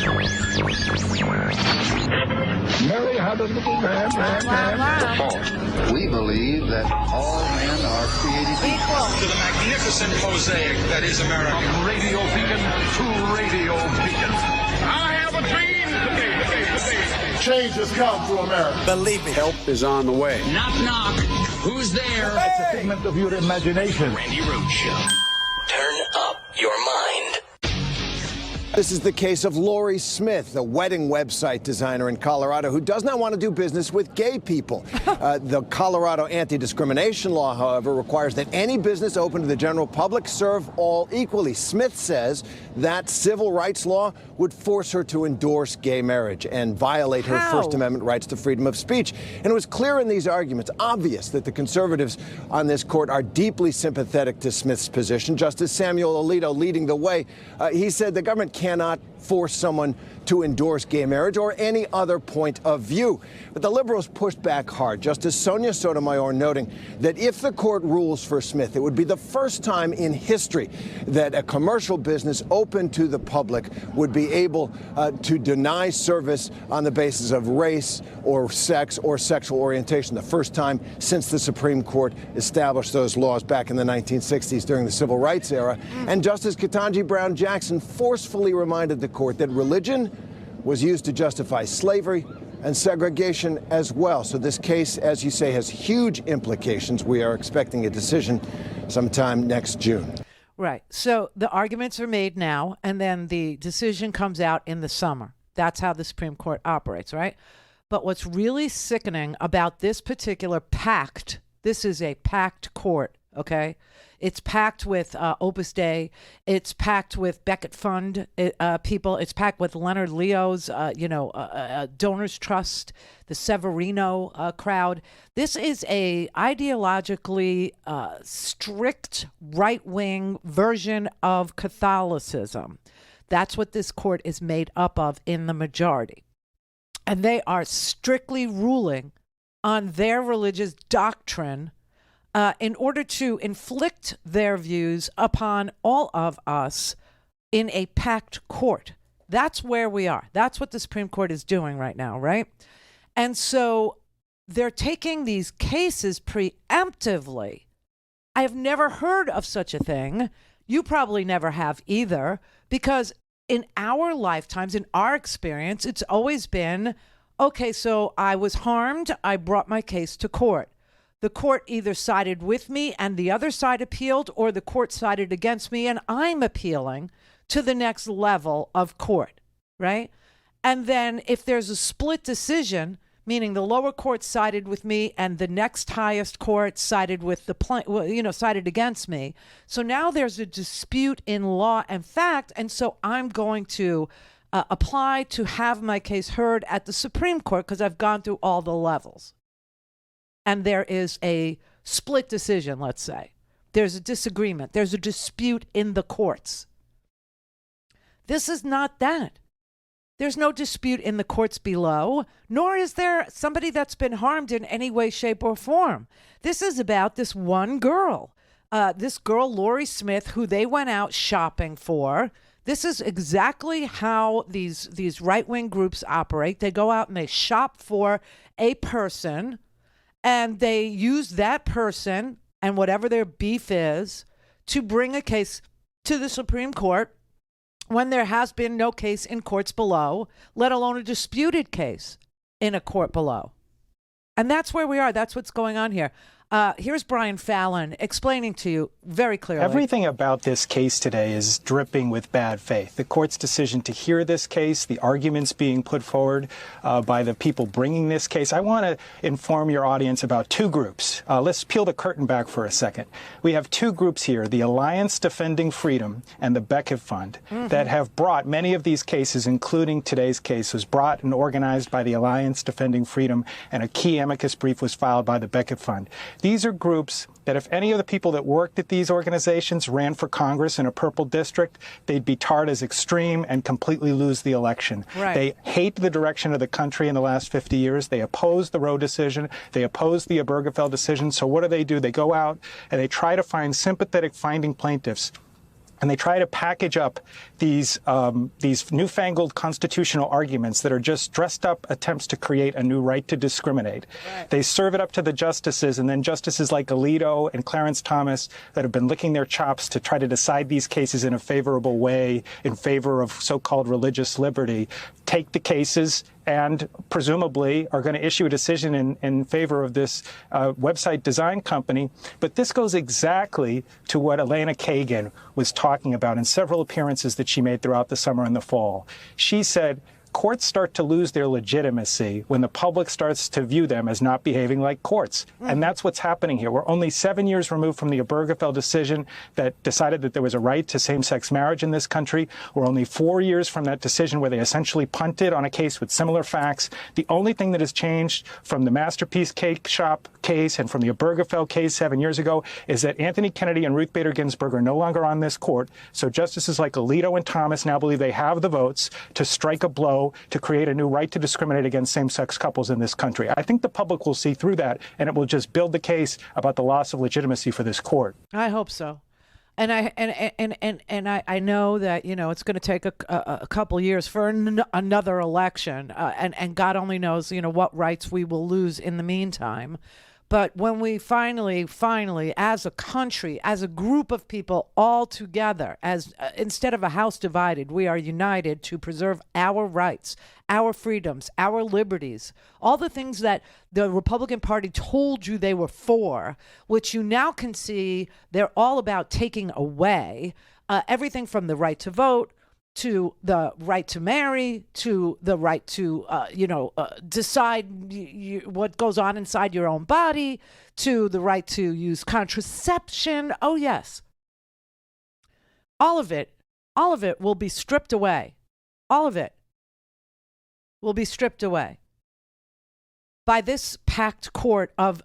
Mary had a little man. We believe that all men are created equal. To the magnificent mosaic that is America. From radio beacon to radio beacon. I have a dream. Change has come to America. Believe me. Help is on the way. Knock, knock. Who's there? It's a figment of your imagination. Randi Rhodes Show. Turn up your mind. This is the case of Lori Smith, a wedding website designer in Colorado who does not want to do business with gay people. The Colorado anti-discrimination law, however, requires that any business open to the general public serve all equally. Smith says that civil rights law would force her to endorse gay marriage and violate her First Amendment rights to freedom of speech. And it was clear in these arguments, obvious, that the conservatives on this court are deeply sympathetic to Smith's position. Justice Samuel Alito leading the way. He said the government cannot force someone to endorse gay marriage or any other point of view. But the liberals pushed back hard. Justice Sonia Sotomayor noting that if the court rules for Smith, it would be the first time in history that a commercial business open to the public would be able to deny service on the basis of race or sex or sexual orientation. The first time since the Supreme Court established those laws back in the 1960s during the Civil Rights era. And Justice Ketanji Brown Jackson forcefully reminded the court that religion was used to justify slavery and segregation as well. So this case, as you say, has huge implications. We are expecting a decision sometime next June. Right. So the arguments are made now, and then the decision comes out in the summer. That's how the Supreme Court operates, right? But what's really sickening about this particular pact, this is a packed court, okay? It's packed with Opus Dei. It's packed with Becket Fund people. It's packed with Leonard Leo's, Donors Trust, the Severino crowd. This is a ideologically strict right-wing version of Catholicism. That's what this court is made up of in the majority. And they are strictly ruling on their religious doctrine in order to inflict their views upon all of us in a packed court. That's where we are. That's what the Supreme Court is doing right now, right? And so they're taking these cases preemptively. I have never heard of such a thing. You probably never have either, because in our lifetimes, in our experience, it's always been, okay, so I was harmed, I brought my case to court. The court either sided with me and the other side appealed, or the court sided against me and I'm appealing to the next level of court, right? And then if there's a split decision, meaning the lower court sided with me and the next highest court sided with sided against me. So now there's a dispute in law and fact, and so I'm going to apply to have my case heard at the Supreme Court because I've gone through all the levels. And there is a split decision, let's say. There's a disagreement. There's a dispute in the courts. This is not that. There's no dispute in the courts below, nor is there somebody that's been harmed in any way, shape, or form. This is about this one girl, Lori Smith, who they went out shopping for. This is exactly how these right-wing groups operate. They go out and they shop for a person, and they use that person and whatever their beef is to bring a case to the Supreme Court when there has been no case in courts below, let alone a disputed case in a court below. And that's where we are. That's what's going on here. Here's Brian Fallon explaining to you very clearly. Everything about this case today is dripping with bad faith. The court's decision to hear this case, the arguments being put forward by the people bringing this case. I want to inform your audience about two groups. Let's peel the curtain back for a second. We have two groups here, the Alliance Defending Freedom and the Becket Fund, that have brought many of these cases, including today's case, was brought and organized by the Alliance Defending Freedom, and a key amicus brief was filed by the Becket Fund. These are groups that if any of the people that worked at these organizations ran for Congress in a purple district, they'd be tarred as extreme and completely lose the election. Right. They hate the direction of the country in the last 50 years. They oppose the Roe decision. They oppose the Obergefell decision. So what do? They go out and they try to find sympathetic finding plaintiffs and they try to package up these newfangled constitutional arguments that are just dressed up attempts to create a new right to discriminate. Right. They serve it up to the justices, and then justices like Alito and Clarence Thomas that have been licking their chops to try to decide these cases in a favorable way in favor of so-called religious liberty take the cases and presumably are going to issue a decision in favor of this website design company. But this goes exactly to what Elena Kagan was talking about in several appearances that she made throughout the summer and the fall. She said, courts start to lose their legitimacy when the public starts to view them as not behaving like courts. And that's what's happening here. We're only 7 years removed from the Obergefell decision that decided that there was a right to same-sex marriage in this country. We're only 4 years from that decision where they essentially punted on a case with similar facts. The only thing that has changed from the Masterpiece Cake Shop case and from the Obergefell case 7 years ago is that Anthony Kennedy and Ruth Bader Ginsburg are no longer on this court. So justices like Alito and Thomas now believe they have the votes to strike a blow to create a new right to discriminate against same-sex couples in this country. I think the public will see through that, and it will just build the case about the loss of legitimacy for this court. I hope so. And I know that, you know, it's going to take a couple years for another election, and God only knows, you know, what rights we will lose in the meantime. But when we finally, as a country, as a group of people all together, as instead of a house divided, we are united to preserve our rights, our freedoms, our liberties, all the things that the Republican Party told you they were for, which you now can see they're all about taking away, everything from the right to vote, to the right to marry, to the right to, decide what goes on inside your own body, to the right to use contraception. Oh, yes. All of it will be stripped away. All of it will be stripped away by this packed court of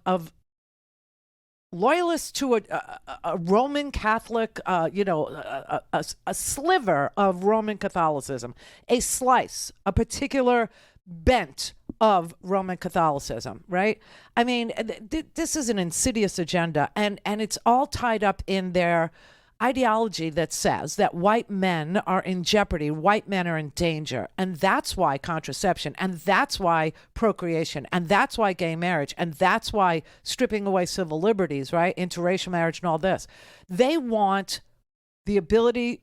loyalists to a Roman Catholic, a sliver of Roman Catholicism, a slice, a particular bent of Roman Catholicism, right? I mean, this is an insidious agenda, and it's all tied up in their ideology that says that white men are in jeopardy, white men are in danger, and that's why contraception, and that's why procreation, and that's why gay marriage, and that's why stripping away civil liberties, right? Interracial marriage and all this. They want the ability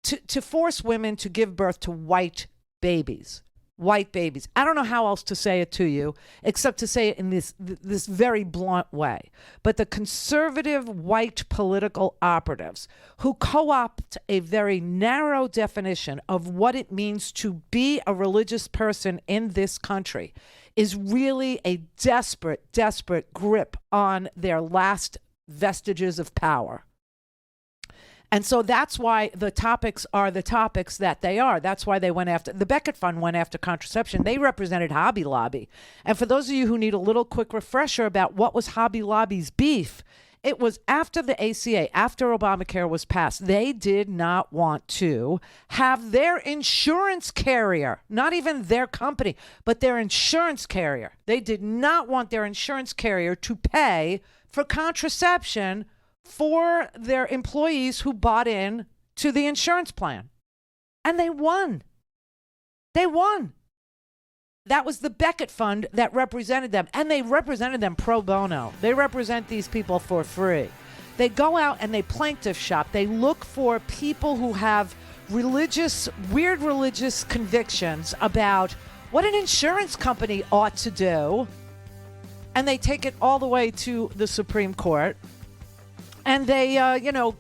to force women to give birth to white babies. White babies. I don't know how else to say it to you, except to say it in this very blunt way. But the conservative white political operatives who co-opt a very narrow definition of what it means to be a religious person in this country is really a desperate, desperate grip on their last vestiges of power. And so that's why the topics are the topics that they are. That's why they went after, the Becket Fund went after contraception. They represented Hobby Lobby. And for those of you who need a little quick refresher about what was Hobby Lobby's beef, it was after the ACA, after Obamacare was passed, they did not want to have their insurance carrier, not even their company, but their insurance carrier. They did not want their insurance carrier to pay for contraception for their employees who bought in to the insurance plan. And they won. They won. That was the Becket Fund that represented them. And they represented them pro bono. They represent these people for free. They go out and they plaintiff shop. They look for people who have weird religious convictions about what an insurance company ought to do. And they take it all the way to the Supreme Court. And they,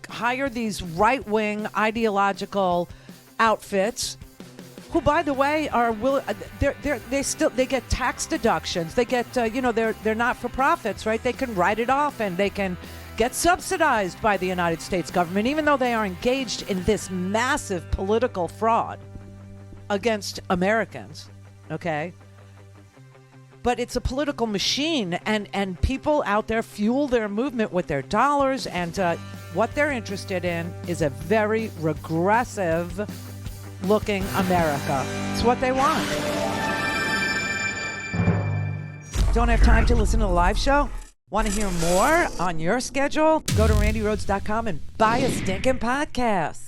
hire these right-wing ideological outfits, who, by the way, are they get tax deductions. They get, they're not for profits, right? They can write it off, and they can get subsidized by the United States government, even though they are engaged in this massive political fraud against Americans. Okay. But it's a political machine, and people out there fuel their movement with their dollars, and what they're interested in is a very regressive-looking America. It's what they want. Don't have time to listen to the live show? Want to hear more on your schedule? Go to randyrhodes.com and buy a stinking podcast.